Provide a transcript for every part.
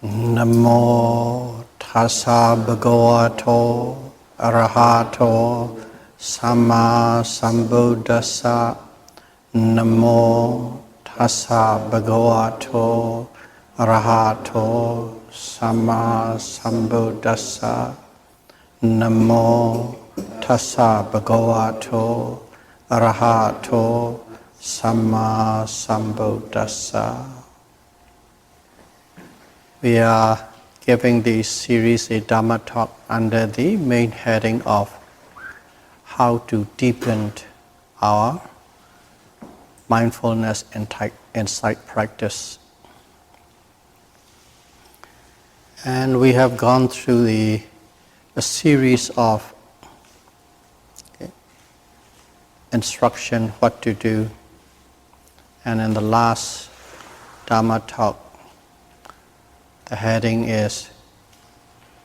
Namo tassa bhagavato arahato samma sambuddhassa. Namo tassa bhagavato arahato samma sambuddhassa. Namo tassa bhagavato arahato samma sambuddhassa. We are giving this series a Dhamma talk under the main heading of how to deepen our mindfulness insight practice. And we have gone through a series of instruction what to do. And in the last Dhamma talk, the heading is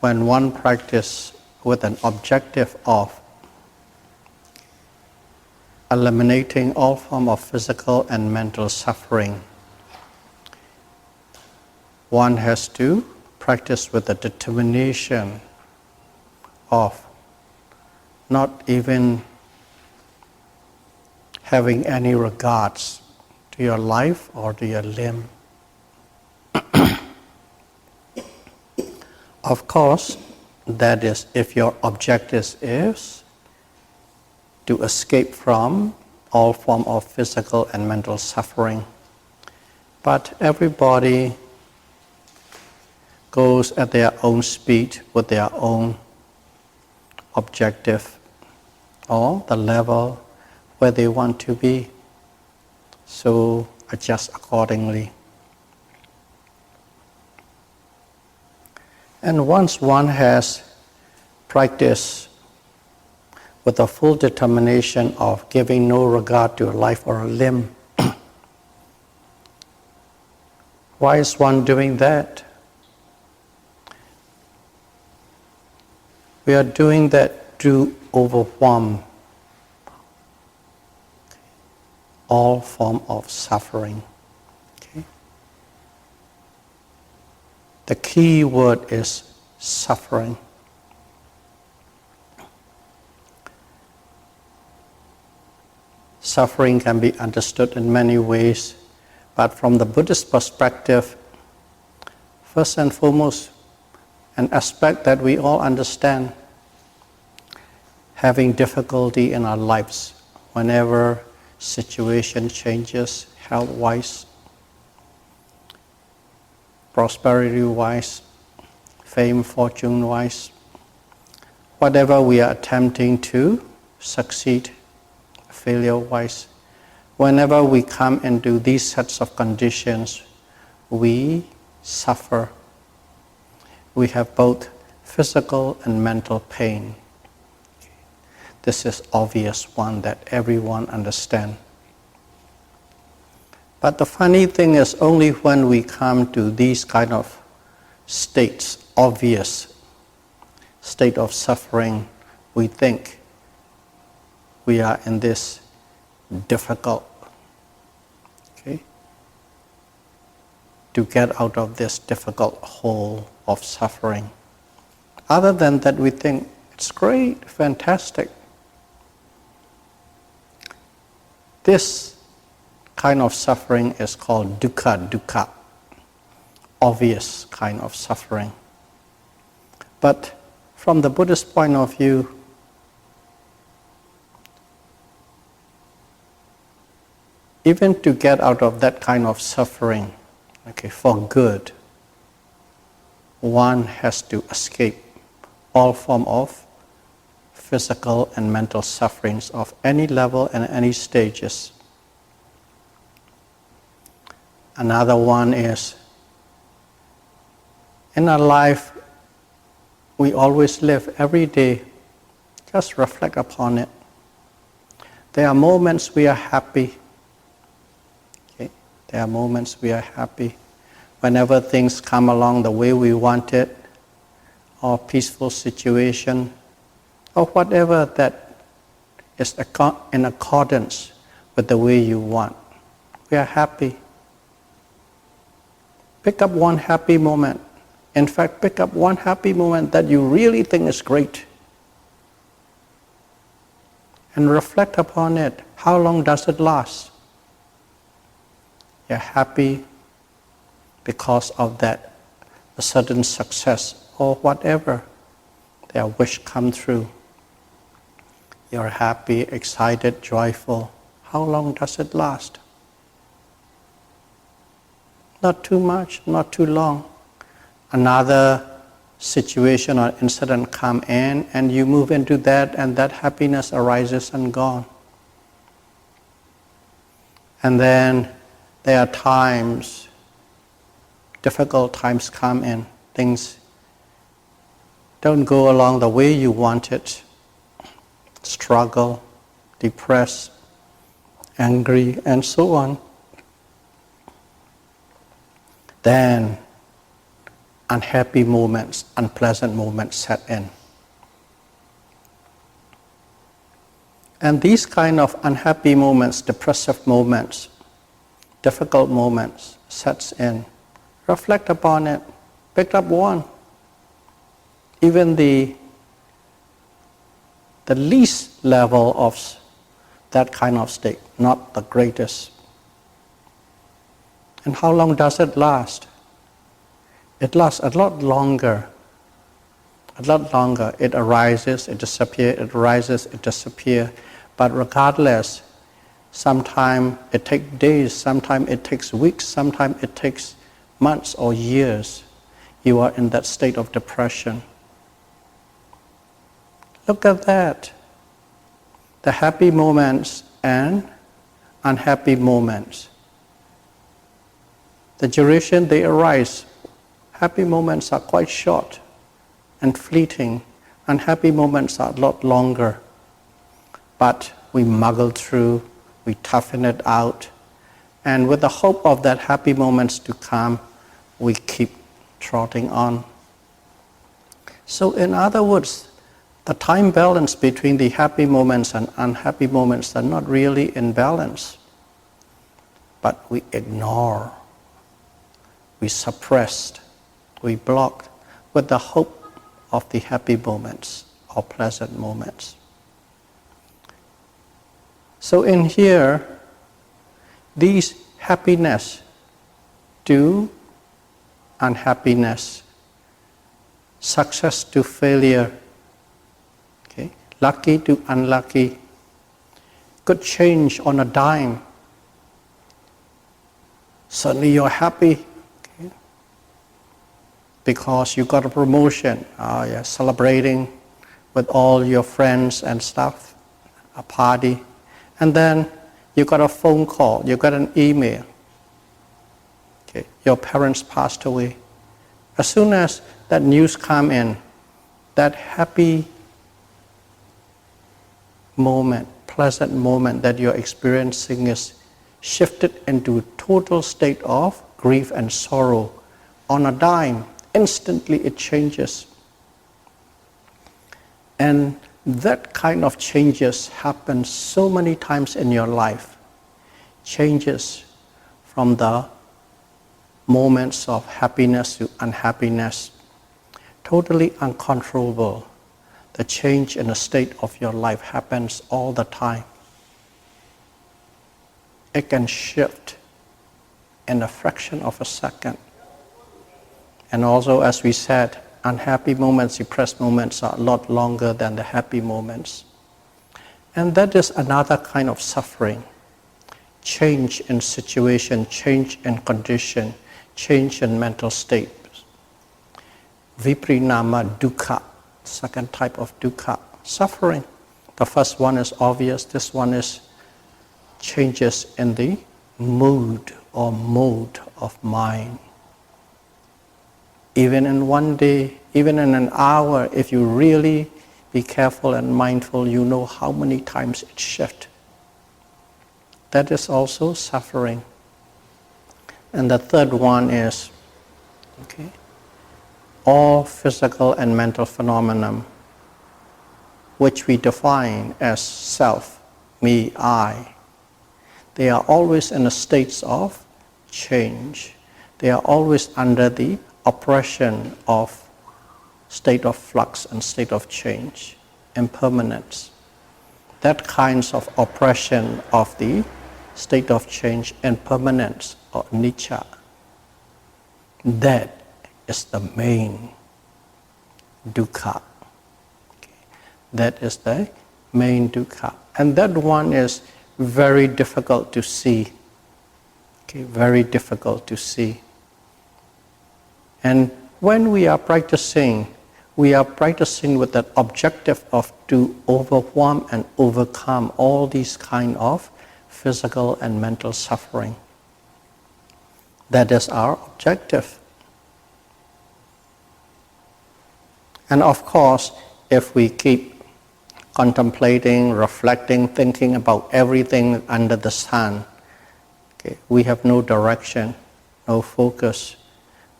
when one practices with an objective of eliminating all form of physical and mental suffering, one has to practice with a determination of not even having any regards to your life or to your limb. Of course, that is if your objective is to escape from all form of physical and mental suffering. But everybody goes at their own speed with their own objective or the level where they want to be. So adjust accordingly. And once one has practiced with a full determination of giving no regard to a life or a limb, why is one doing that? We are doing that to overwhelm all form of suffering. The key word is suffering. Suffering can be understood in many ways, but from the Buddhist perspective, first and foremost, an aspect that we all understand, having difficulty in our lives whenever situation changes, health-wise, prosperity-wise, fame, fortune-wise, whatever we are attempting to succeed, failure-wise, whenever we come into these sets of conditions, we suffer. We have both physical and mental pain. This is obvious one that everyone understands. But the funny thing is only when we come to these kind of states, obvious state of suffering, we think we are in this difficult, to get out of this difficult hole of suffering. Other than that, we think it's great, fantastic. This kind of suffering is called dukkha, obvious kind of suffering. But from the Buddhist point of view, even to get out of that kind of suffering, for good, one has to escape all form of physical and mental sufferings of any level and any stages. Another one is, in our life, we always live every day. Just reflect upon it. There are moments we are happy. There are moments we are happy. Whenever things come along the way we want it, or peaceful situation, or whatever that is in accordance with the way you want, we are happy. Pick up one happy moment In fact, pick up one happy moment that you really think is great and reflect upon it. How long does it last? You're happy because of that, a certain success or whatever their wish come true. You're happy, excited, joyful. How long does it last? Not too much, not too long. Another situation or incident come in and you move into that, and that happiness arises and gone. And then there are times, difficult times come in. Things don't go along the way you want it. Struggle, depressed, angry, and so on. Then unhappy moments, unpleasant moments set in. And these kind of unhappy moments, depressive moments, difficult moments sets in. Reflect upon it. Pick up one. Even the least level of that kind of state, not the greatest. And how long does it last? It lasts a lot longer. A lot longer. It arises, it disappears, it arises, it disappears. But regardless, sometimes it takes days, sometimes it takes weeks, sometimes it takes months or years. You are in that state of depression. Look at that. The happy moments and unhappy moments. The duration they arise. Happy moments are quite short and fleeting. Unhappy moments are a lot longer. But we muggle through, we toughen it out, and with the hope of that happy moments to come, we keep trotting on. So in other words, the time balance between the happy moments and unhappy moments are not really in balance. But we ignore, we suppress, we block with the hope of the happy moments or pleasant moments. So in here, these happiness to unhappiness, success to failure, okay, lucky to unlucky, could change on a dime. Suddenly you're happy, okay, because you got a promotion, you're celebrating with all your friends and stuff, a party. And then you got a phone call, you got an email. Okay, your parents passed away. As soon as that news come in, that happy moment, pleasant moment that you're experiencing is shifted into a total state of grief and sorrow. On a dime, instantly it changes. And that kind of changes happen so many times in your life. Changes from the moments of happiness to unhappiness, totally uncontrollable. The change in the state of your life happens all the time. It can shift in a fraction of a second. And also, as we said, unhappy moments, depressed moments are a lot longer than the happy moments. And that is another kind of suffering. Change in situation, change in condition, change in mental state. Viprinama dukkha, second type of dukkha, suffering. The first one is obvious, this one is changes in the mood or mode of mind. Even in one day, even in an hour, if you really be careful and mindful, you know how many times it shifts. That is also suffering. And the third one is, okay, all physical and mental phenomena, which we define as self, me, I. They are always in a state of change. They are always under the oppression of state of flux and state of change, impermanence. That kinds of oppression of the state of change, impermanence, or anicca, that is the main dukkha. Okay. That is the main dukkha. And that one is very difficult to see. Okay, very difficult to see. And when we are practicing with that objective of to overwhelm and overcome all these kind of physical and mental suffering. That is our objective. And of course, if we keep contemplating, reflecting, thinking about everything under the sun, okay, we have no direction, no focus.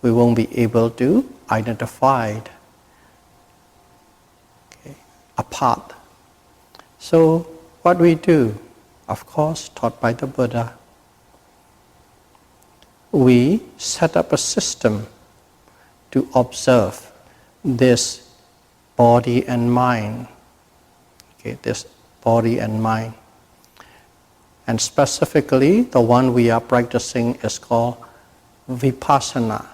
We won't be able to identify a path. So what we do, of course, taught by the Buddha, we set up a system to observe this body and mind. Okay, this body and mind. And specifically, the one we are practicing is called Vipassana.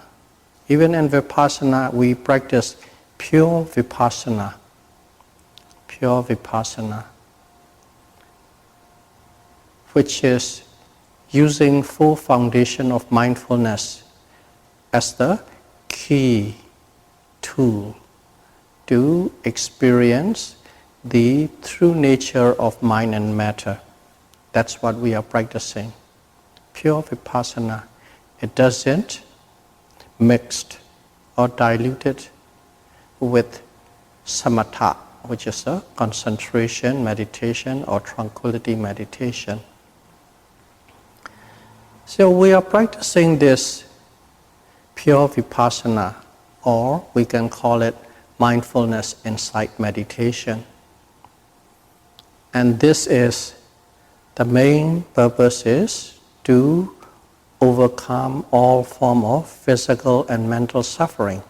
Even in Vipassana, we practice pure Vipassana. Pure Vipassana, which is using full foundation of mindfulness as the key tool to experience the true nature of mind and matter. That's what we are practicing. Pure Vipassana. It doesn't mix or dilute it with samatha, which is a concentration meditation or tranquility meditation. So we are practicing this pure Vipassana, or we can call it mindfulness insight meditation. And this is, the main purpose is to overcome all form of physical and mental suffering.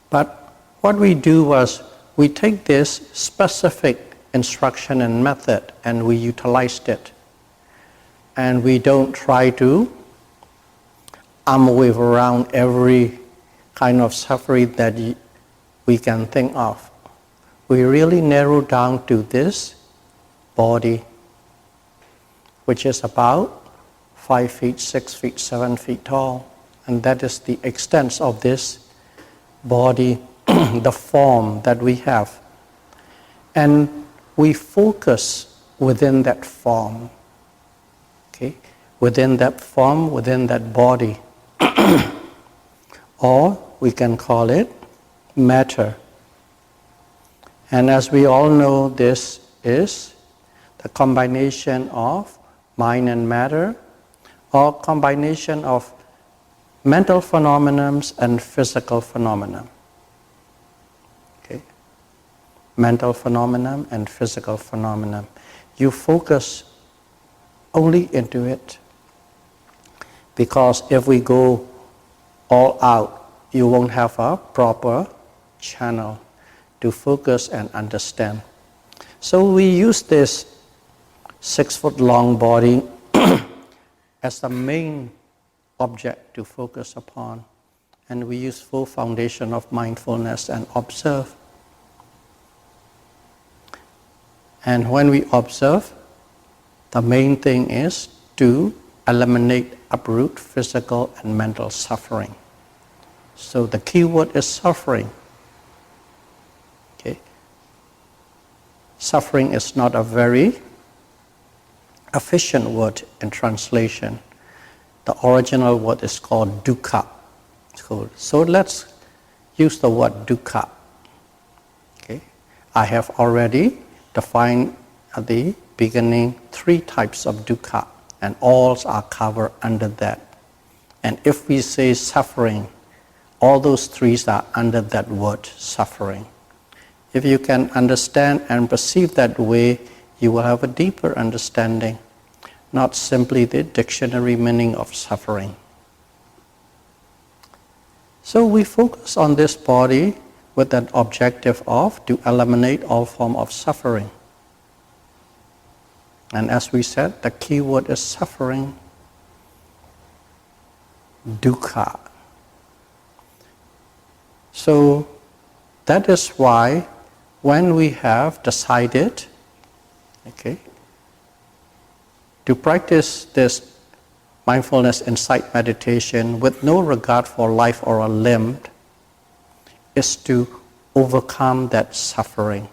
But what we do was, we take this specific instruction and method and we utilized it. And we don't try to wave around every kind of suffering that we can think of. We really narrow down to this body, which is about 5 feet, 6 feet, 7 feet tall. And that is the extent of this body, the form that we have. And we focus within that form. Okay? Within that form, within that body. Or we can call it matter. And as we all know, this is the combination of mind and matter, or combination of mental phenomena and physical phenomena. Okay? Mental phenomena and physical phenomena. You focus only into it. Because if we go all out, you won't have a proper channel to focus and understand. So we use this 6-foot-long body as the main object to focus upon. And we use full foundation of mindfulness and observe. And when we observe, the main thing is to eliminate, uproot physical and mental suffering. So the key word is suffering. Okay. Suffering is not a very efficient word in translation. The original word is called dukkha. So let's use the word dukkha. Okay. I have already defined at the beginning 3 types of dukkha, and all are covered under that. And if we say suffering, all those 3 are under that word, suffering. If you can understand and perceive that way, you will have a deeper understanding, not simply the dictionary meaning of suffering. So we focus on this body with an objective of to eliminate all form of suffering. And as we said, the key word is suffering, dukkha. So that is why when we have decided, to practice this mindfulness insight meditation with no regard for life or a limb, is to overcome that suffering.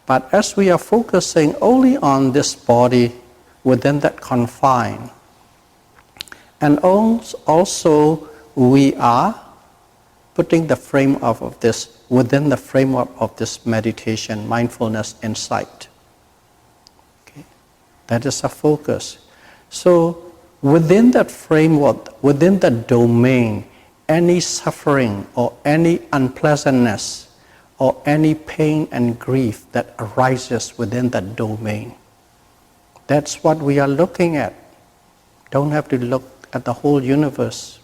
But as we are focusing only on this body within that confine, and also we are putting the frame of this within the framework of this meditation, mindfulness insight. That is a focus. So within that framework, within that domain, any suffering or any unpleasantness or any pain and grief that arises within that domain, that's what we are looking at. Don't have to look at the whole universe.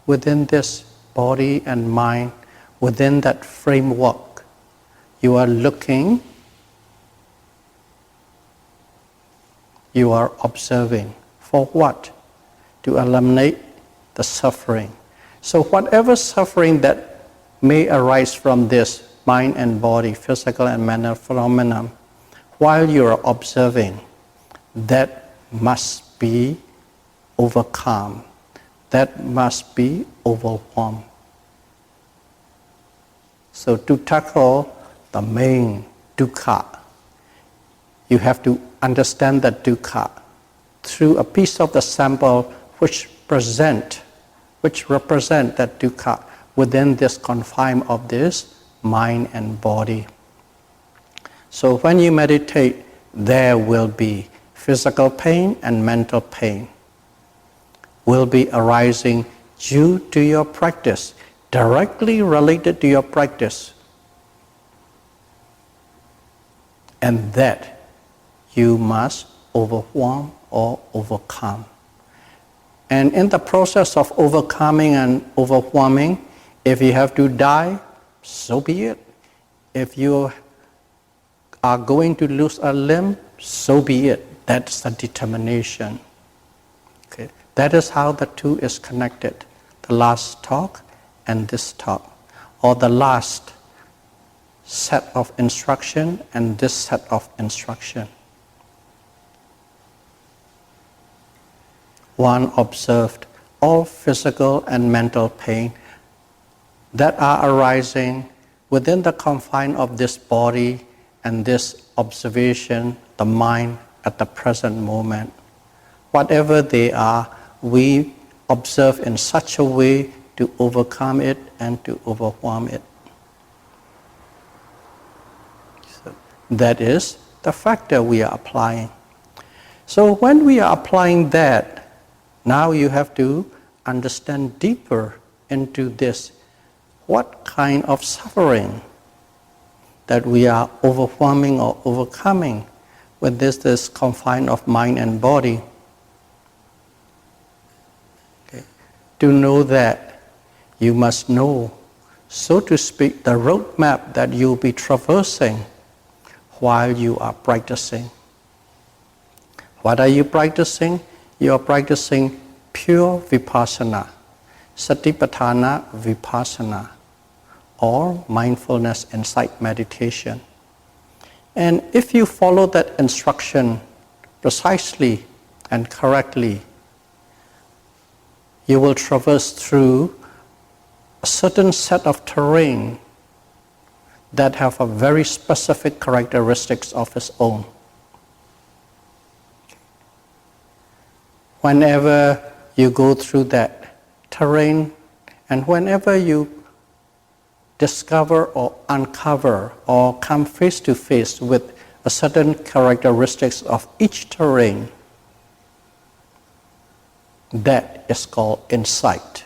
Within this body and mind, within that framework, you are looking, you are observing. For what? To eliminate the suffering. So whatever suffering that may arise from this mind and body, physical and mental phenomenon, while you are observing, that must be overcome. That must be overwhelmed. So to tackle the main dukkha, you have to understand that dukkha through a piece of the sample which represent that dukkha within this confine of this mind and body. So when you meditate, there will be physical pain and mental pain will be arising due to your practice, directly related to your practice. And that you must overwhelm or overcome. And in the process of overcoming and overwhelming, if you have to die, so be it. If you are going to lose a limb, so be it. That's the determination. Okay. That is how the two is connected. The last talk and this talk, or the last set of instruction and this set of instruction. One observed all physical and mental pain that are arising within the confine of this body and this observation, the mind at the present moment. Whatever they are, we observe in such a way to overcome it and to overwhelm it. So that is the factor we are applying. So when we are applying that, now you have to understand deeper into this. What kind of suffering that we are overwhelming or overcoming with this confine of mind and body? Okay. To know that, you must know, so to speak, the roadmap that you'll be traversing while you are practicing. What are you practicing? You are practicing pure Vipassana, Satipatthana Vipassana, or mindfulness insight meditation. And if you follow that instruction precisely and correctly, you will traverse through a certain set of terrain that have a very specific characteristics of its own. Whenever you go through that terrain, and whenever you discover or uncover or come face to face with a certain characteristics of each terrain, that is called insight.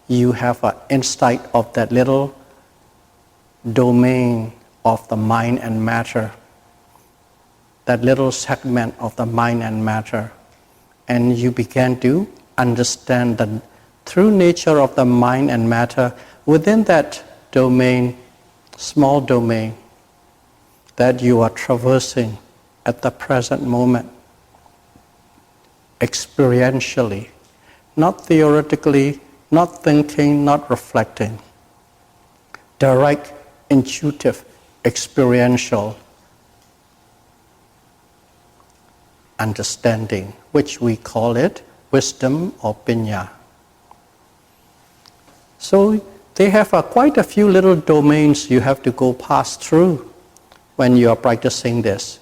You have an insight of that little domain of the mind and matter, that little segment of the mind and matter, and you began to understand that true nature of the mind and matter within that domain, small domain, that you are traversing at the present moment, experientially, not theoretically, not thinking, not reflecting. Direct, intuitive, experiential understanding, which we call it wisdom or pinya. So they have quite a few little domains you have to go past through when you are practicing this.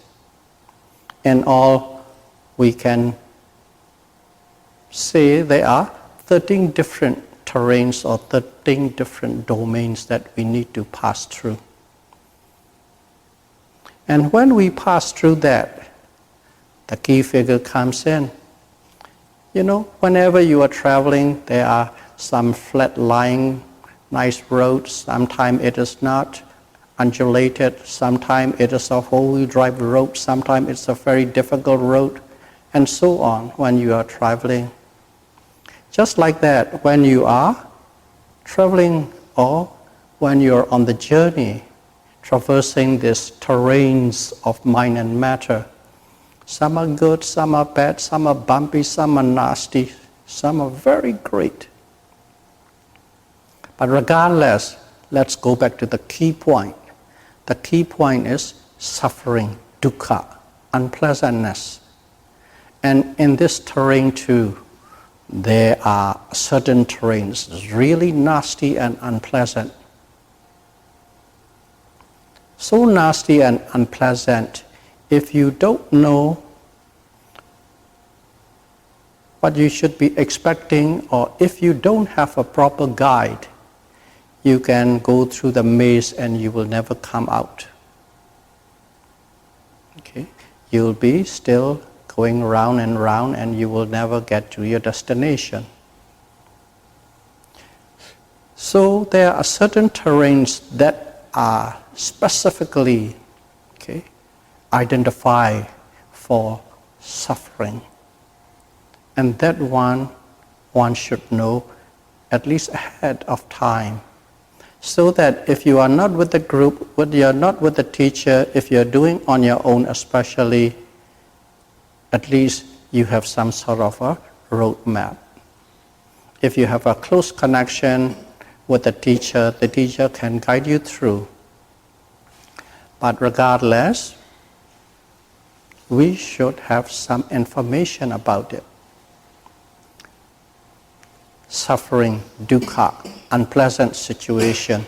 In all, we can say there are 13 different terrains or 13 different domains that we need to pass through. And when we pass through that, the key figure comes in. You know, whenever you are traveling, there are some flat-lying, nice roads. Sometimes it is not undulated. Sometimes it is a whole-wheel drive road. Sometimes it's a very difficult road, and so on when you are traveling. Just like that, when you are traveling or when you're on the journey, traversing these terrains of mind and matter, some are good, some are bad, some are bumpy, some are nasty, some are very great. But regardless, let's go back to the key point. The key point is suffering, dukkha, unpleasantness. And in this terrain too, there are certain terrains really nasty and unpleasant. So nasty and unpleasant, if you don't know what you should be expecting, or if you don't have a proper guide, you can go through the maze and you will never come out. Okay? You'll be still going round and round, and you will never get to your destination. So there are certain terrains that are specifically identified for suffering. And that one should know at least ahead of time. So that if you are not with the group, if you are not with the teacher, if you are doing on your own especially, at least you have some sort of a roadmap. If you have a close connection with the teacher can guide you through. But regardless, we should have some information about it. Suffering, dukkha, unpleasant situation,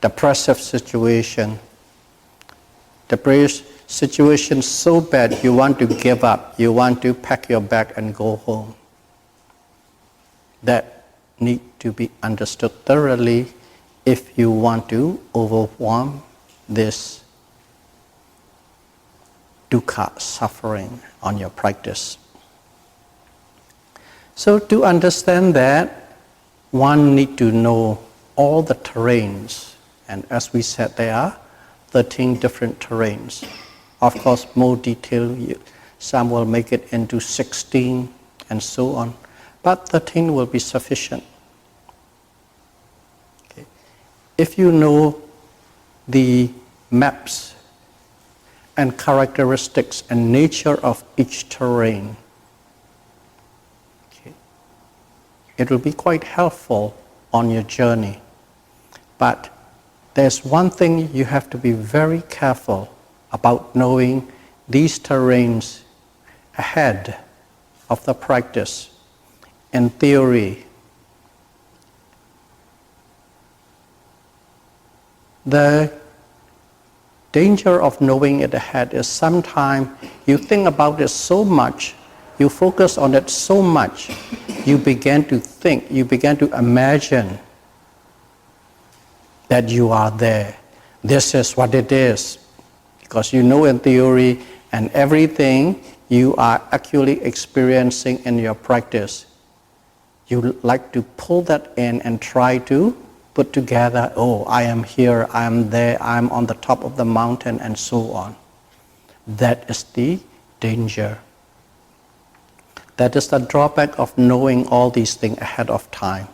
depressive situation, situation so bad you want to give up, you want to pack your bag and go home. That need to be understood thoroughly if you want to overcome this dukkha, suffering on your practice. So to understand that, one need to know all the terrains, and as we said, there are 13 different terrains. Of course, more detail, some will make it into 16 and so on, but 13 will be sufficient. Okay. If you know the maps and characteristics and nature of each terrain, it will be quite helpful on your journey. But there's one thing you have to be very careful about knowing these terrains ahead of the practice. In theory, the danger of knowing it ahead is sometimes you think about it so much, you focus on it so much, you begin to think, you begin to imagine that you are there. This is what it is. Because you know in theory and everything you are actually experiencing in your practice, you like to pull that in and try to put together, oh, I am here, I am there, I am on the top of the mountain, and so on. That is the danger. That is the drawback of knowing all these things ahead of time.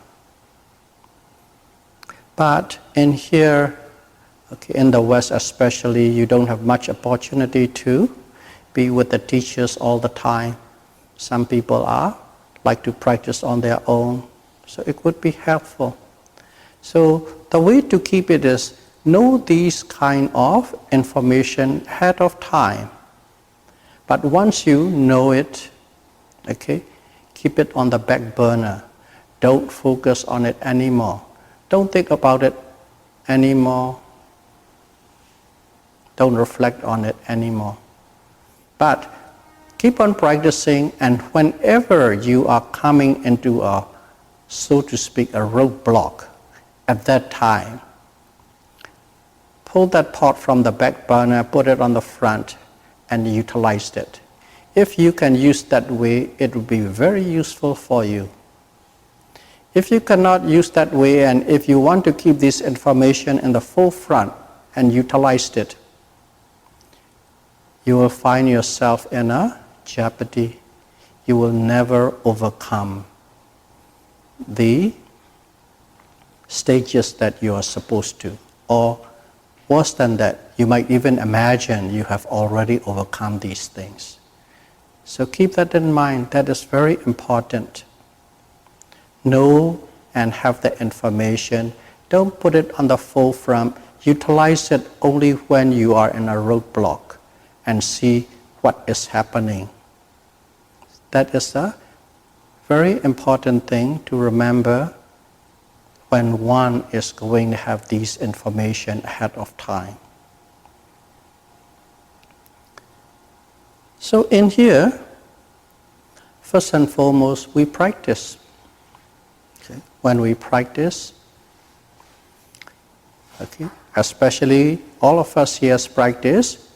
But in here, okay, in the West especially, you don't have much opportunity to be with the teachers all the time. Some people like to practice on their own, so it would be helpful. So the way to keep it is know these kind of information ahead of time. But once you know it, okay, keep it on the back burner. Don't focus on it anymore. Don't think about it anymore. Don't reflect on it anymore. But keep on practicing, and whenever you are coming into a, so to speak, a roadblock, at that time, pull that pot from the back burner, put it on the front, and utilize it. If you can use that way, it will be very useful for you. If you cannot use that way, and if you want to keep this information in the forefront and utilize it, you will find yourself in a jeopardy. You will never overcome the stages that you are supposed to. Or worse than that, you might even imagine you have already overcome these things. So keep that in mind. That is very important. Know and have the information. Don't put it on the forefront. Utilize it only when you are in a roadblock and see what is happening. That is a very important thing to remember when one is going to have these information ahead of time. So in here, first and foremost, we practice. Okay. When we practice, okay, especially all of us here practice,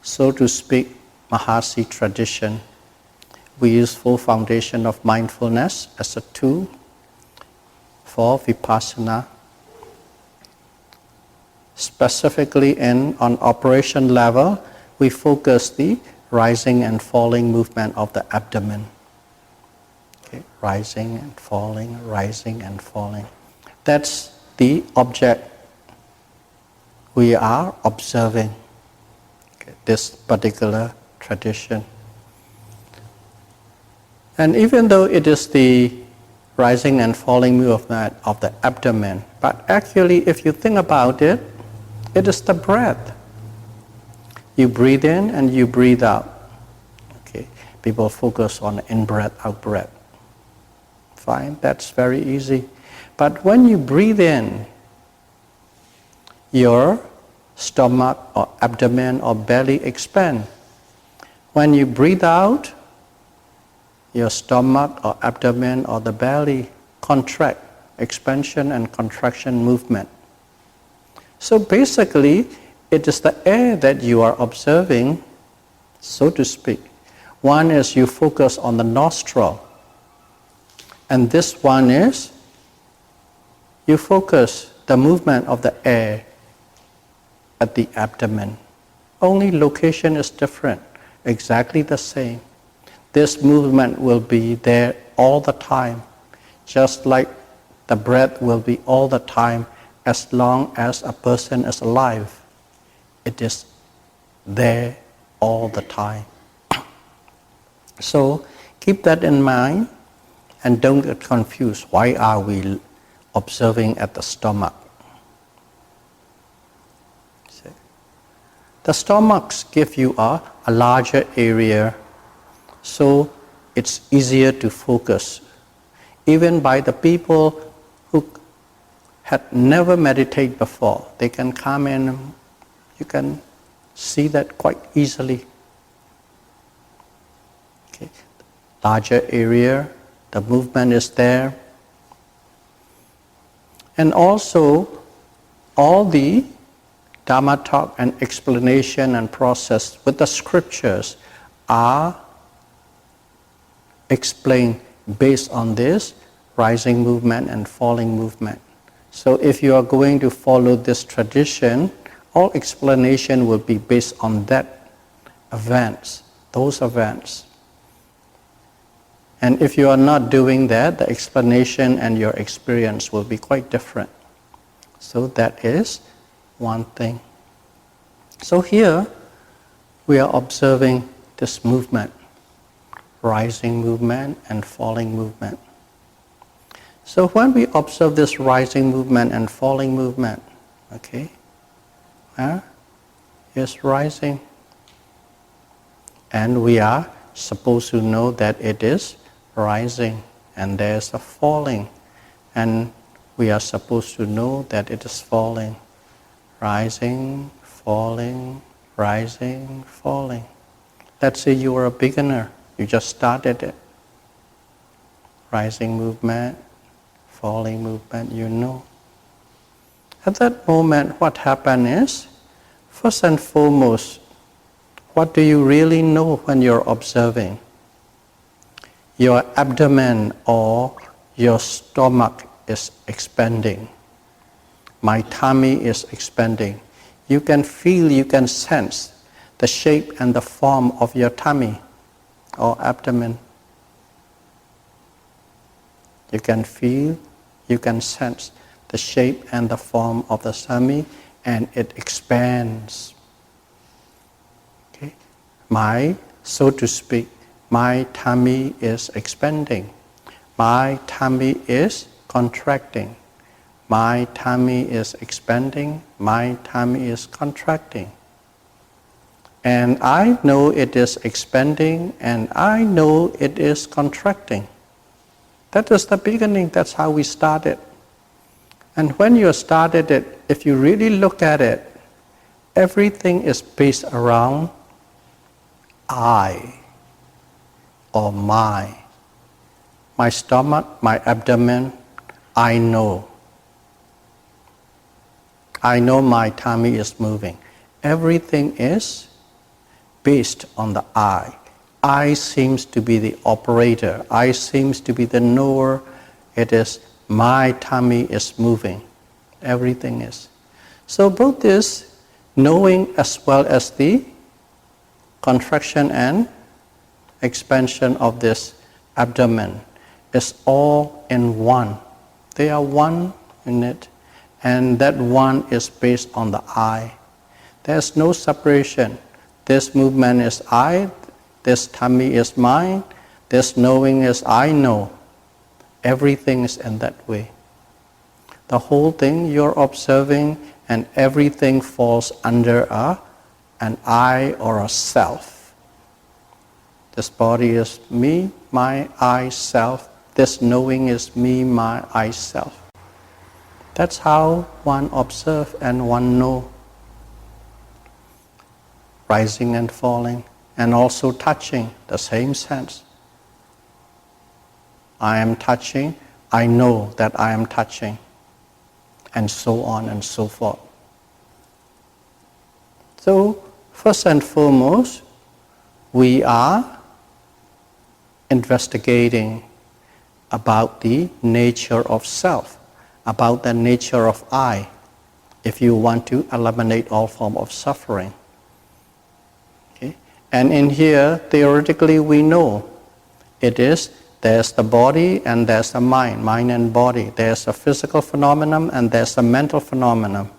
so to speak, Mahasi tradition. We use full foundation of mindfulness as a tool for Vipassana. Specifically on operation level, we focus the rising and falling movement of the abdomen. Okay, rising and falling, rising and falling. That's the object we are observing, okay, this particular tradition. And even though it is the rising and falling movement of the abdomen, but actually if you think about it, it is the breath. You breathe in and you breathe out. Okay, people focus on in-breath, out-breath. Fine, that's very easy. But when you breathe in, your stomach or abdomen or belly expand. When you breathe out, your stomach or abdomen or the belly contract, expansion and contraction movement. So basically, it is the air that you are observing, so to speak. One is you focus on the nostril, and this one is you focus the movement of the air at the abdomen. Only location is different, exactly the same. This movement will be there all the time, just like the breath will be all the time as long as a person is alive. It is there all the time. So keep that in mind and don't get confused. Why are we observing at the stomach? The stomachs give you a larger area, so it's easier to focus. Even by the people who had never meditated before, they can come in, you can see that quite easily. Okay. Larger area, the movement is there. And also, all the Dharma talk and explanation and process with the scriptures are explained based on this rising movement and falling movement. So if you are going to follow this tradition, all explanation will be based on that events, those events. And if you are not doing that, the explanation and your experience will be quite different. So that is one thing. So here we are observing this movement, rising movement and falling movement. So when we observe this rising movement and falling movement, okay, it's rising. And we are supposed to know that it is rising and there's a falling. And we are supposed to know that it is falling. Rising, falling, rising, falling. Let's say you are a beginner, you just started it. Rising movement, falling movement, you know. At that moment, what happened is, first and foremost, what do you really know when you're observing? Your abdomen or your stomach is expanding. My tummy is expanding. You can feel, you can sense the shape and the form of your tummy or abdomen. You can feel, you can sense the shape and the form of the tummy, and it expands. Okay? So to speak, my tummy is expanding. My tummy is contracting. My tummy is expanding. My tummy is contracting. And I know it is expanding, and I know it is contracting. That is the beginning. That's how we started. And when you started it, if you really look at it, everything is based around I or my. My stomach, my abdomen, I know. I know my tummy is moving. Everything is based on the I. I seems to be the operator. I seems to be the knower. It is my tummy is moving. Everything is. So both this knowing as well as the contraction and expansion of this abdomen is all in one. They are one in it. And that one is based on the I. There's no separation. This movement is I, this tummy is mine, this knowing is I know. Everything is in that way. The whole thing you're observing, and everything falls under an I or a self. This body is me, my I self. This knowing is me, my I self. That's how one observe and one know. Rising and falling, and also touching, the same sense. I am touching, I know that I am touching, and so on and so forth. So, first and foremost, we are investigating about the nature of self, about the nature of I, if you want to eliminate all form of suffering. Okay? And in here, theoretically, we know there's the body and there's the mind and body. There's a physical phenomenon and there's a mental phenomenon.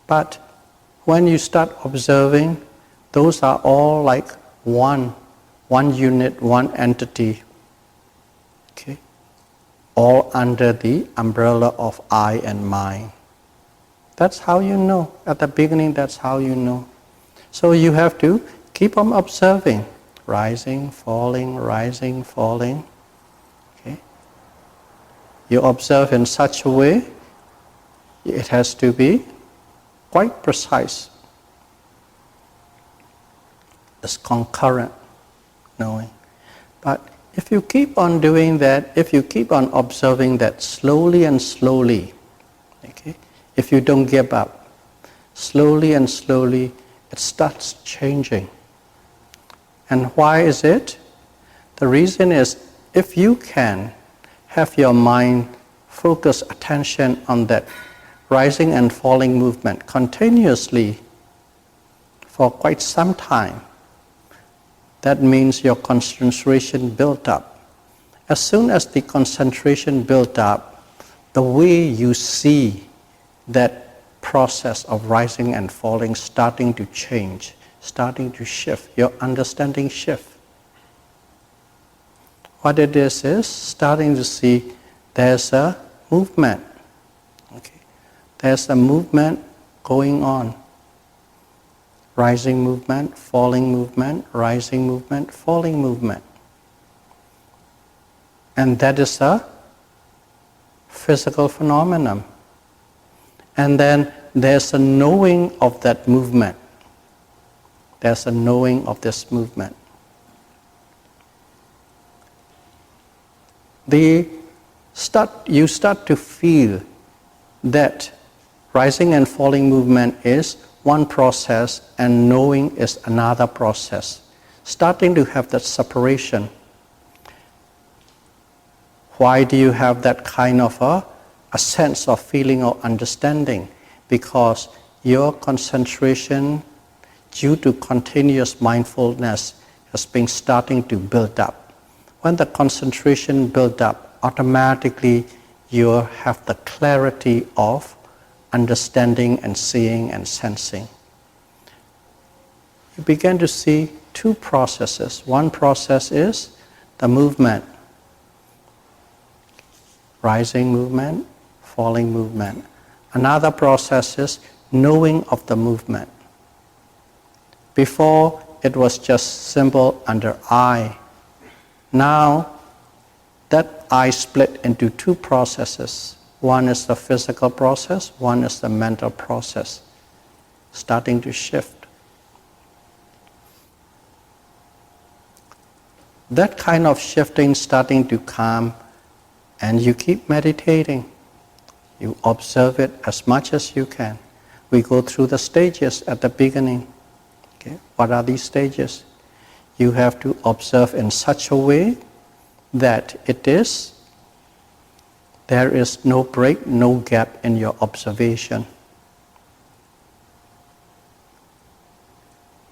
But when you start observing, those are all like one unit, one entity, okay? All under the umbrella of I and mine. That's how you know. At the beginning, that's how you know. So you have to keep on observing, rising, falling, okay? You observe in such a way, it has to be quite precise. It's concurrent knowing. But if you keep on doing that, if you keep on observing that slowly and slowly, okay, if you don't give up, slowly and slowly, it starts changing. And why is it? The reason is, if you can have your mind focus attention on that rising and falling movement continuously for quite some time, that means your concentration built up. As soon as the concentration built up, the way you see that process of rising and falling starting to change, starting to shift, your understanding shift. What it is starting to see there's a movement. Okay. There's a movement going on. Rising movement, falling movement, rising movement, falling movement. And that is a physical phenomenon. And then there's a knowing of that movement. There's a knowing of this movement. You start to feel that rising and falling movement is one process and knowing is another process. Starting to have that separation. Why do you have that kind of a sense of feeling or understanding? Because your concentration, due to continuous mindfulness, has been starting to build up. When the concentration builds up, automatically you have the clarity of understanding and seeing and sensing. You begin to see two processes. One process is the movement. Rising movement, falling movement. Another process is knowing of the movement. Before, it was just simple under I. Now, that I split into two processes. One is the physical process, one is the mental process, starting to shift. That kind of shifting starting to come, and you keep meditating. You observe it as much as you can. We go through the stages at the beginning. Okay? What are these stages? You have to observe in such a way that there is no break, no gap in your observation.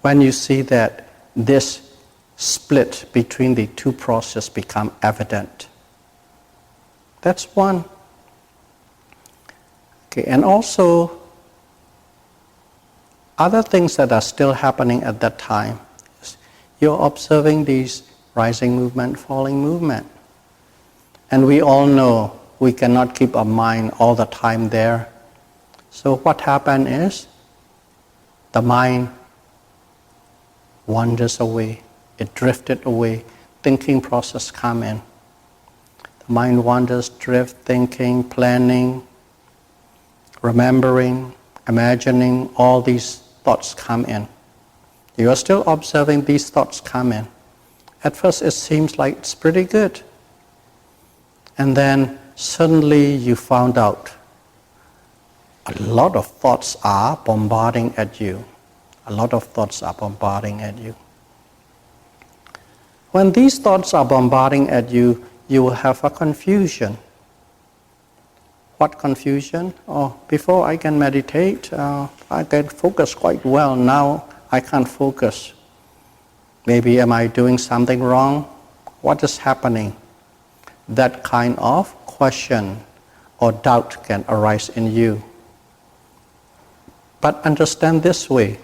When you see that this split between the two processes become evident, that's one. Okay, and also other things that are still happening at that time. You're observing these rising movement, falling movement. And we all know we cannot keep our mind all the time there. So what happened is the mind wanders away. It drifted away. Thinking process come in. The mind wanders, drift, thinking, planning, remembering, imagining, all these thoughts come in. You are still observing these thoughts come in. At first it seems like it's pretty good. And then suddenly you found out a lot of thoughts are bombarding at you. A lot of thoughts are bombarding at you. When these thoughts are bombarding at you, you will have a confusion. What confusion? Oh, before I can meditate, I can focus quite well. Now I can't focus. Maybe am I doing something wrong? What is happening? That kind of question or doubt can arise in you. But understand this way.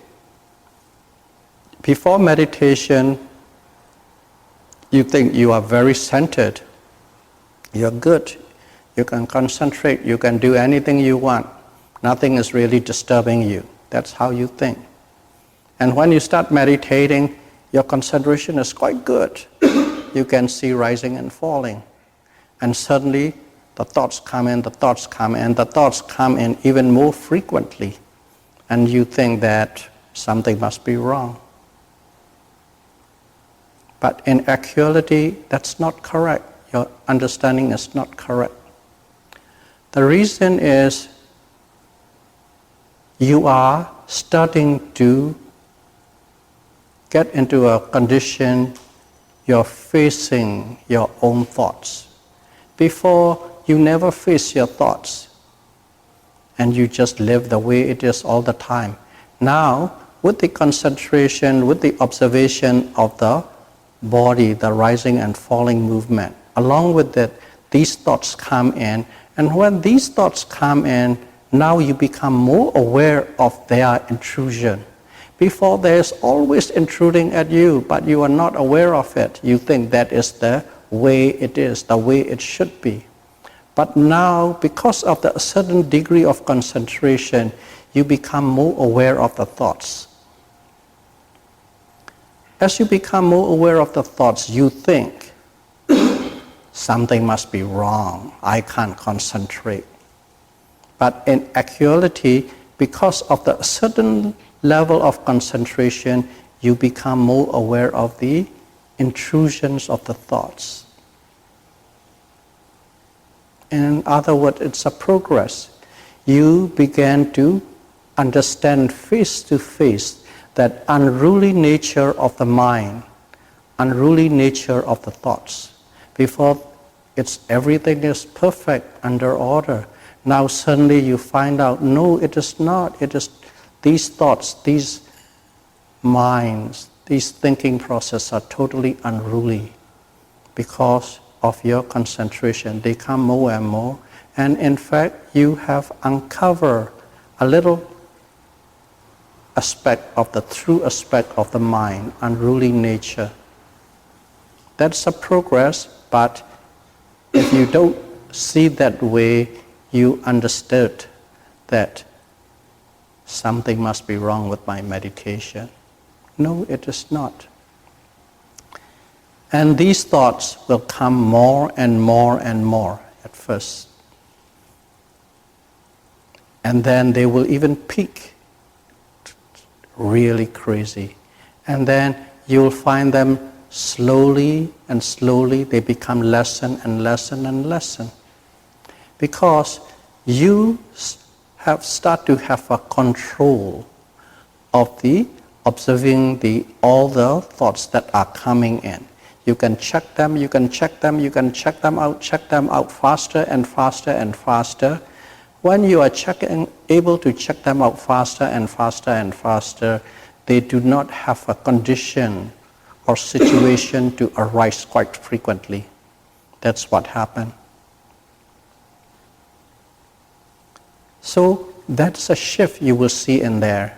Before meditation, you think you are very centered. You're good. You can concentrate. You can do anything you want. Nothing is really disturbing you. That's how you think. And when you start meditating, your concentration is quite good. You can see rising and falling. And suddenly, the thoughts come in, the thoughts come in, the thoughts come in even more frequently. And you think that something must be wrong. But in actuality, that's not correct. Your understanding is not correct. The reason is you are starting to get into a condition you're facing your own thoughts. Before, you never face your thoughts and you just live the way it is all the time. Now, with the concentration, with the observation of the body, the rising and falling movement. Along with that, these thoughts come in, and when these thoughts come in, now you become more aware of their intrusion. Before, there's always intruding at you, but you are not aware of it. You think that is the way it is, the way it should be. But now, because of the certain degree of concentration, you become more aware of the thoughts. As you become more aware of the thoughts, you think, something must be wrong, I can't concentrate. But in actuality, because of the certain level of concentration, you become more aware of the intrusions of the thoughts. In other words, it's a progress. You begin to understand face to face that unruly nature of the mind, unruly nature of the thoughts. Before, everything is perfect, under order. Now suddenly you find out, no, it is not. It is these thoughts, these minds, these thinking processes are totally unruly because of your concentration. They come more and more, and in fact you have uncovered a little aspect of the true aspect of the mind, unruly nature. That's a progress, but if you don't see that way, you understood that something must be wrong with my meditation. No, it is not. And these thoughts will come more and more and more at first. And then they will even peak, really crazy. And then you'll find them slowly and slowly, they become lessen and lessen and lessen. Because you start to have a control of the observing all the thoughts that are coming in. You can check them, you can check them, you can check them out faster and faster and faster. When you are able to check them out faster and faster and faster, they do not have a condition or situation to arise quite frequently. That's what happened. So that's a shift you will see in there.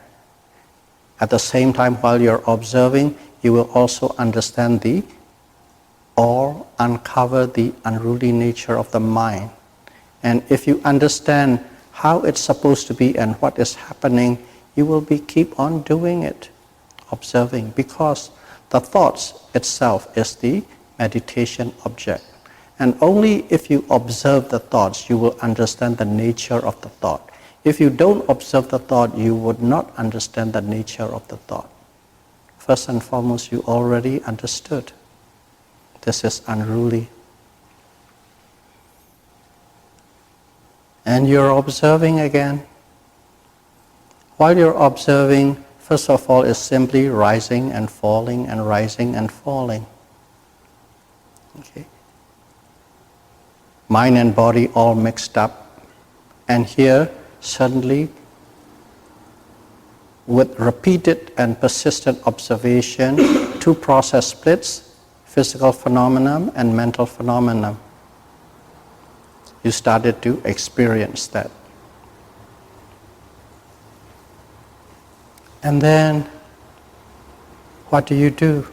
At the same time, while you're observing, you will also understand or uncover the unruly nature of the mind. And if you understand how it's supposed to be and what is happening, you will keep on doing it, observing, because the thoughts itself is the meditation object. And only if you observe the thoughts, you will understand the nature of the thought. If you don't observe the thought, you would not understand the nature of the thought. First and foremost, you already understood. This is unruly. And you're observing again. While you're observing, first of all, is simply rising and falling and rising and falling. Okay. Mind and body all mixed up. And here, suddenly, with repeated and persistent observation, two process splits, physical phenomenon and mental phenomenon. You started to experience that. And then, what do?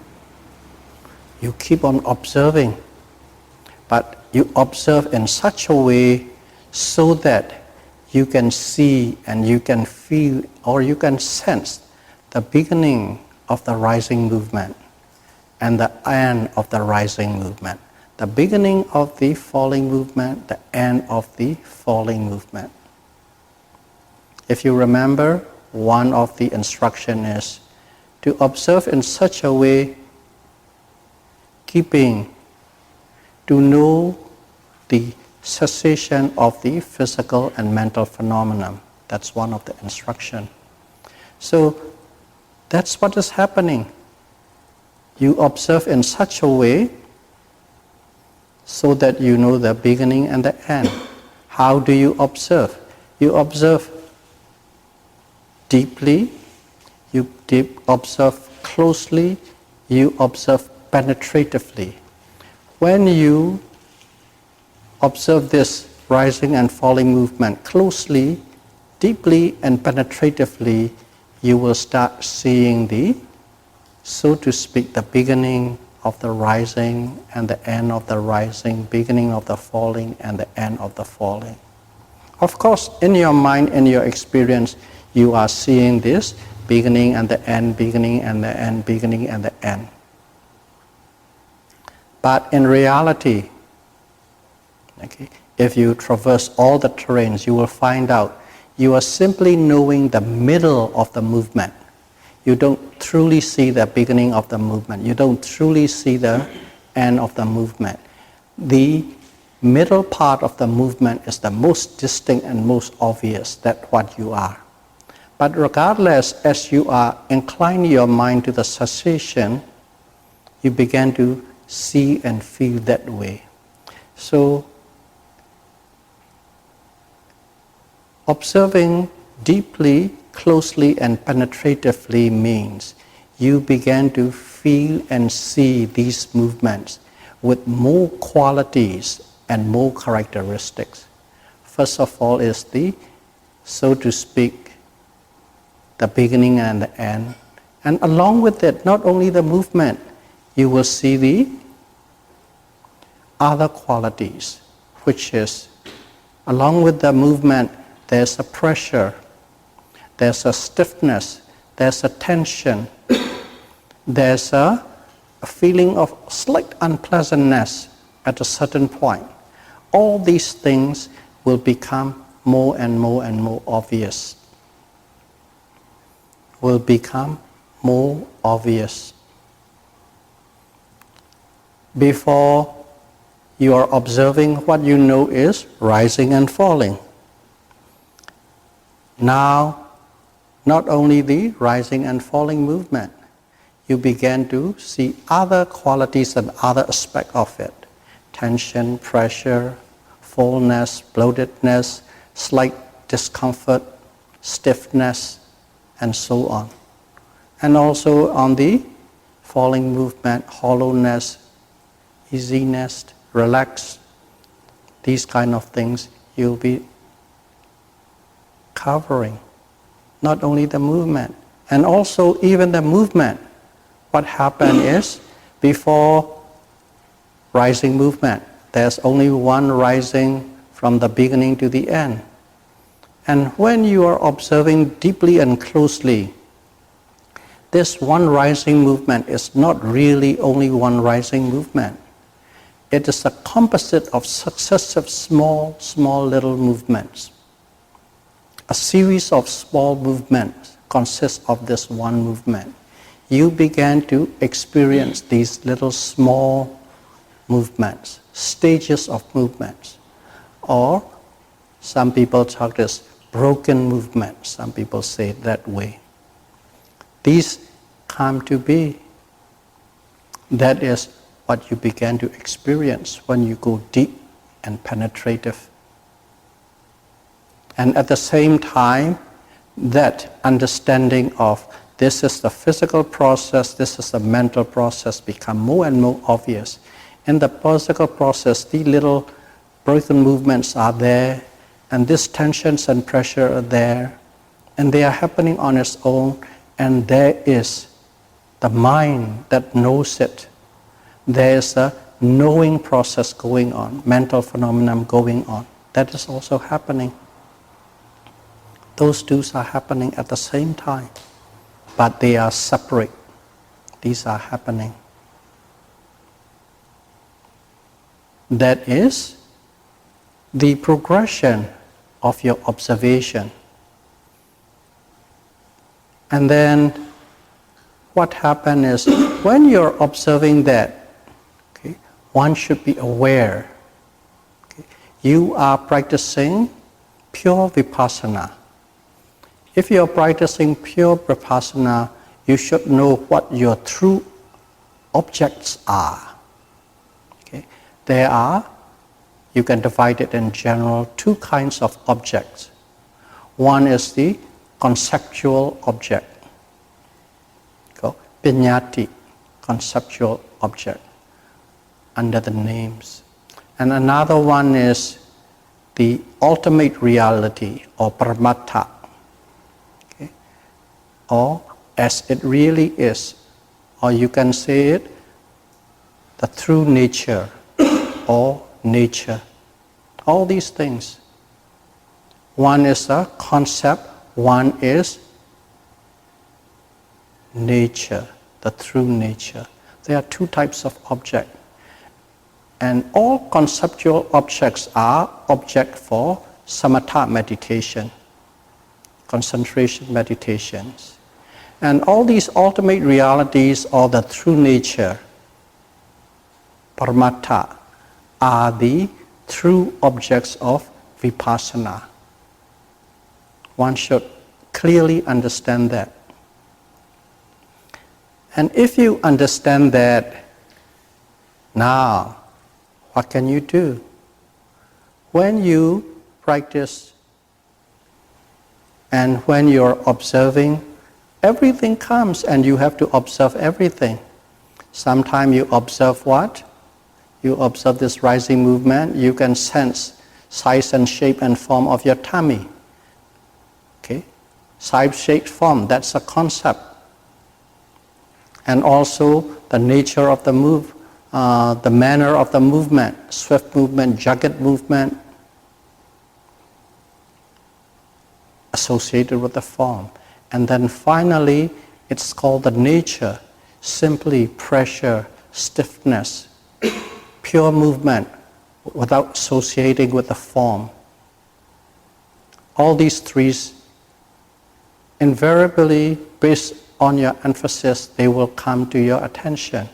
You keep on observing, but you observe in such a way so that you can see and you can feel or you can sense the beginning of the rising movement and the end of the rising movement. The beginning of the falling movement, the end of the falling movement. If you remember, one of the instructions is to observe in such a way, to know the cessation of the physical and mental phenomenon. That's one of the instructions. So that's what is happening. You observe in such a way so that you know the beginning and the end. How do you observe? You observe deeply. You observe closely, you observe penetratively. When you observe this rising and falling movement closely, deeply and penetratively, you will start seeing the, so to speak, the beginning of the rising and the end of the rising, beginning of the falling and the end of the falling. Of course, in your mind, in your experience, you are seeing this beginning and the end, beginning and the end, beginning and the end. But in reality, okay, if you traverse all the terrains, you will find out you are simply knowing the middle of the movement. You don't truly see the beginning of the movement. You don't truly see the end of the movement. The middle part of the movement is the most distinct and most obvious, that's what you are. But regardless, as you are inclining your mind to the cessation, you begin to see and feel that way. So, observing deeply, closely and penetratively means you begin to feel and see these movements with more qualities and more characteristics. First of all is the, so to speak, the beginning and the end. And along with it, not only the movement, you will see the other qualities, which is, along with the movement, there's a pressure, there's a stiffness, there's a tension, there's a feeling of slight unpleasantness at a certain point. All these things will become more and more and more obvious. Will become more obvious. Before you are observing, what you know is rising and falling. Now, not only the rising and falling movement, you begin to see other qualities and other aspects of it. Tension, pressure, fullness, bloatedness, slight discomfort, stiffness, and so on. And also on the falling movement, hollowness, easiness, relax, these kind of things you'll be covering. Not only the movement, and also even the movement. What happened is, before rising movement, there's only one rising from the beginning to the end. And when you are observing deeply and closely, this one rising movement is not really only one rising movement. It is a composite of successive small little movements. A series of small movements consists of this one movement. You began to experience these little small movements, stages of movements, or some people talk this broken movement. Some people say it that way. These come to be. That is what you begin to experience when you go deep and penetrative. And at the same time, that understanding of this is the physical process, this is the mental process become more and more obvious. In the physical process, the little broken movements are there, and these tensions and pressure are there, and they are happening on its own, and there is the mind that knows it. There is a knowing process going on, mental phenomenon going on. That is also happening. Those two are happening at the same time, but they are separate. These are happening. That is the progression of your observation. And then what happens is, when you're observing that, okay, one should be aware. Okay, you are practicing pure Vipassana. If you're practicing pure Vipassana, you should know what your true objects are. Okay? There are, you can divide it in general, two kinds of objects. One is the conceptual object. Piñati, conceptual object, under the names. And another one is the ultimate reality, or paramattha, okay? Or as it really is, or you can say it, the true nature, or nature. All these things. One is a concept, one is nature, the true nature. There are two types of object. And all conceptual objects are object for samatha meditation, concentration meditations. And all these ultimate realities, or the true nature, paramattha, are the true objects of vipassana. One should clearly understand that. And if you understand that, now, what can you do? When you practice and when you're observing, everything comes and you have to observe everything. Sometimes you observe what? You observe this rising movement, you can sense size and shape and form of your tummy. Okay? Size, shape, form, that's a concept. And also the nature of the move, the manner of the movement, swift movement, jagged movement, associated with the form. And then finally, it's called the nature, simply pressure, stiffness, pure movement without associating with the form. All these three, invariably, based on your emphasis, they will come to your attention.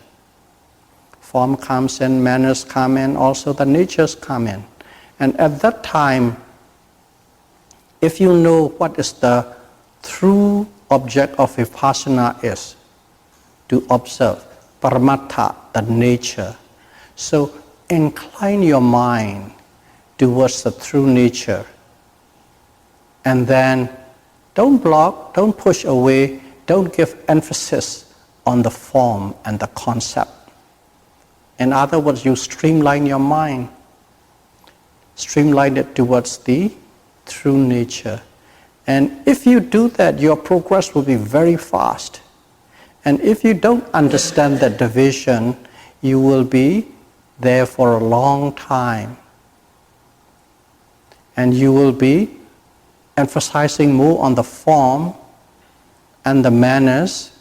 Form comes in, manners come in, also the natures come in. And at that time, if you know what is the true object of vipassana is, to observe, paramattha, the nature. So incline your mind towards the true nature. And then don't block, don't push away, don't give emphasis on the form and the concept. In other words, you streamline your mind. Streamline it towards the true nature. And if you do that, your progress will be very fast. And if you don't understand that division, you will be there for a long time. And you will be emphasizing more on the form and the manners.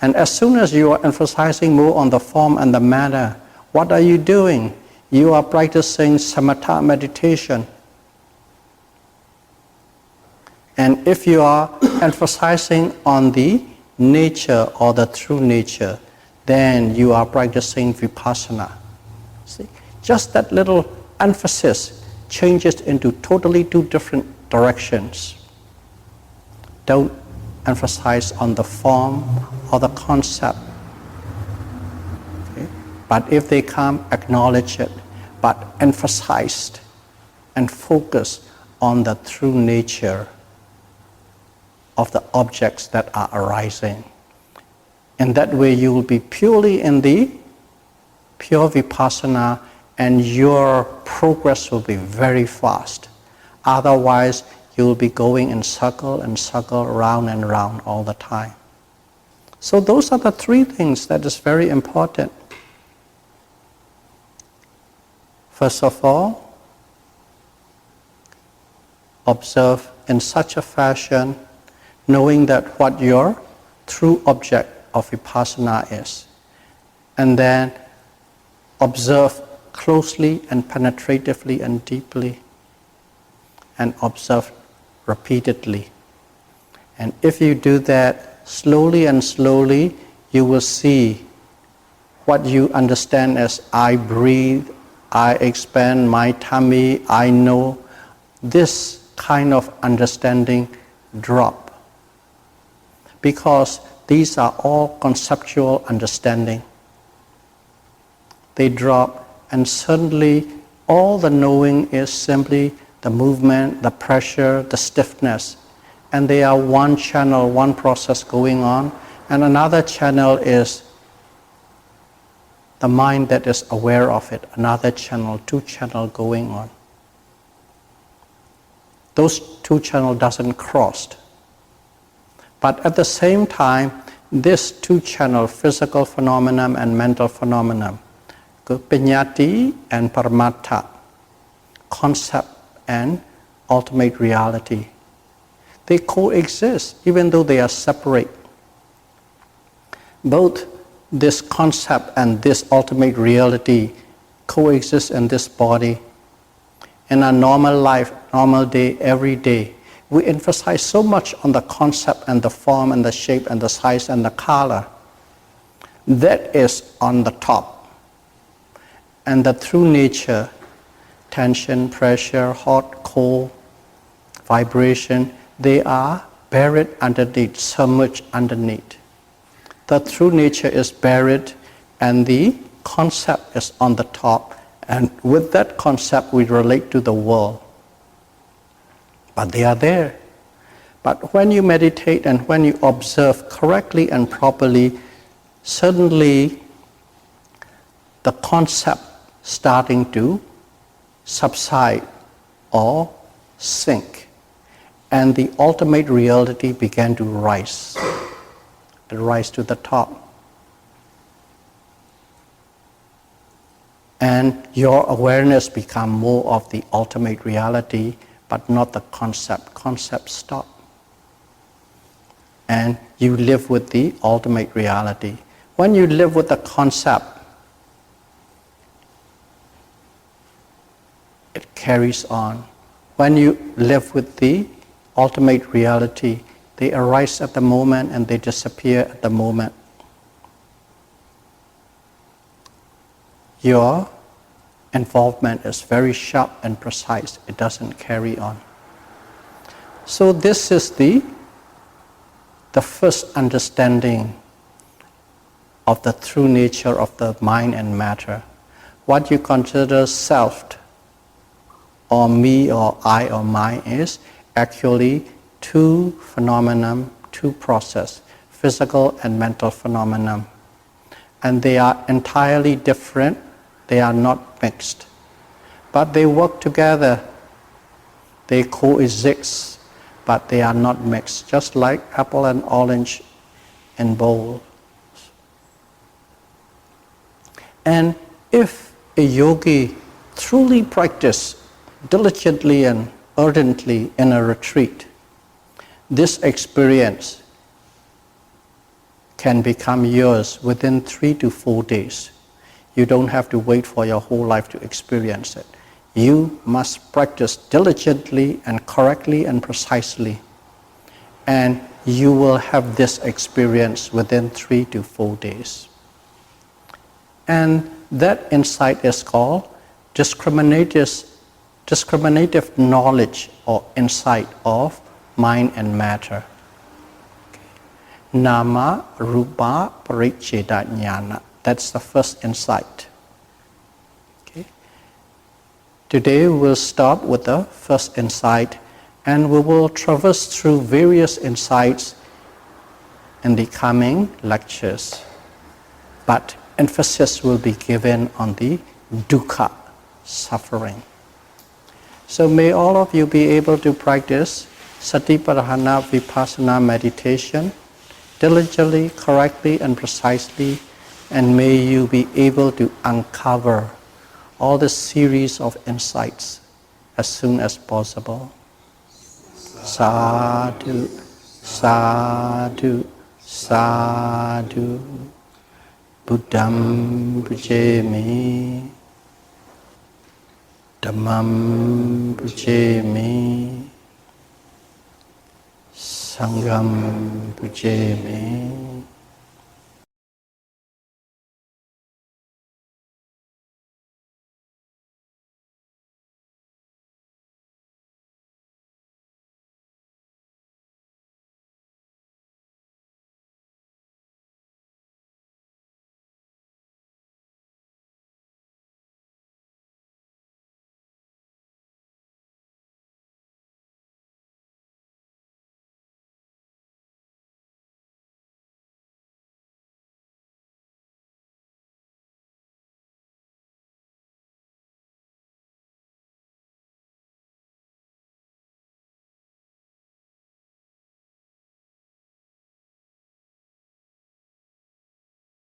And as soon as you are emphasizing more on the form and the manner, what are you doing? You are practicing samatha meditation. And if you are emphasizing on the nature or the true nature, then you are practicing vipassana. See? Just that little emphasis changes into totally two different directions. Don't emphasize on the form or the concept. Okay? But if they come, acknowledge it, but emphasize and focus on the true nature of the objects that are arising. In that way, you will be purely in the pure vipassana, and your progress will be very fast. Otherwise, you will be going in circle and circle, round and round all the time. So those are the three things that is very important. First of all, observe in such a fashion, knowing that what your true object of vipassana is. And then observe closely and penetratively and deeply. And observe repeatedly. And if you do that slowly and slowly, you will see what you understand as I breathe, I expand my tummy, I know. This kind of understanding drop. Because these are all conceptual understanding. They drop, and suddenly all the knowing is simply the movement, the pressure, the stiffness. And they are one channel, one process going on, And another channel is the mind that is aware of it. Another channel, two channels going on. Those two channels doesn't cross. But at the same time, this two channel, physical phenomenon and mental phenomenon, Piñati and Paramattha, concept and ultimate reality, they coexist even though they are separate. Both this concept and this ultimate reality coexist in this body. In our normal life, normal day, every day, we emphasize so much on the concept and the form and the shape and the size and the color. That is on the top. And the true nature, tension, pressure, hot, cold, vibration, they are buried underneath, submerged underneath. The true nature is buried and the concept is on the top. And with that concept, we relate to the world. But they are there. But when you meditate and when you observe correctly and properly, suddenly the concept starting to subside or sink. And the ultimate reality began to rise. It rise to the top. And your awareness become more of the ultimate reality, but not the concept. Concept stop. And you live with the ultimate reality. When you live with the concept, it carries on. When you live with the ultimate reality, they arise at the moment and they disappear at the moment. Your involvement is very sharp and precise. It doesn't carry on. So this is the first understanding of the true nature of the mind and matter. What you consider self or me or I or mine is actually two phenomena, two process, physical and mental phenomena. And they are entirely different. They are not mixed. But they work together. They coexist, but they are not mixed. Just like apple and orange in bowl. And if a yogi truly practices diligently and ardently in a retreat, this experience can become yours within 3 to 4 days. You don't have to wait for your whole life to experience it. You must practice diligently and correctly and precisely. And you will have this experience within 3 to 4 days. And that insight is called discriminative knowledge or insight of mind and matter. Okay. Nama Rupa Paricheda Jnana. That's the first insight. Okay. Today we'll start with the first insight and we will traverse through various insights in the coming lectures. But emphasis will be given on the dukkha, suffering. So may all of you be able to practice Satipatthana Vipassana meditation diligently, correctly and precisely, and may you be able to uncover all the series of insights as soon as possible. Sadhu, sadhu, sadhu. Buddham pujemi, Dhammam pujemi, Sangham pujemi.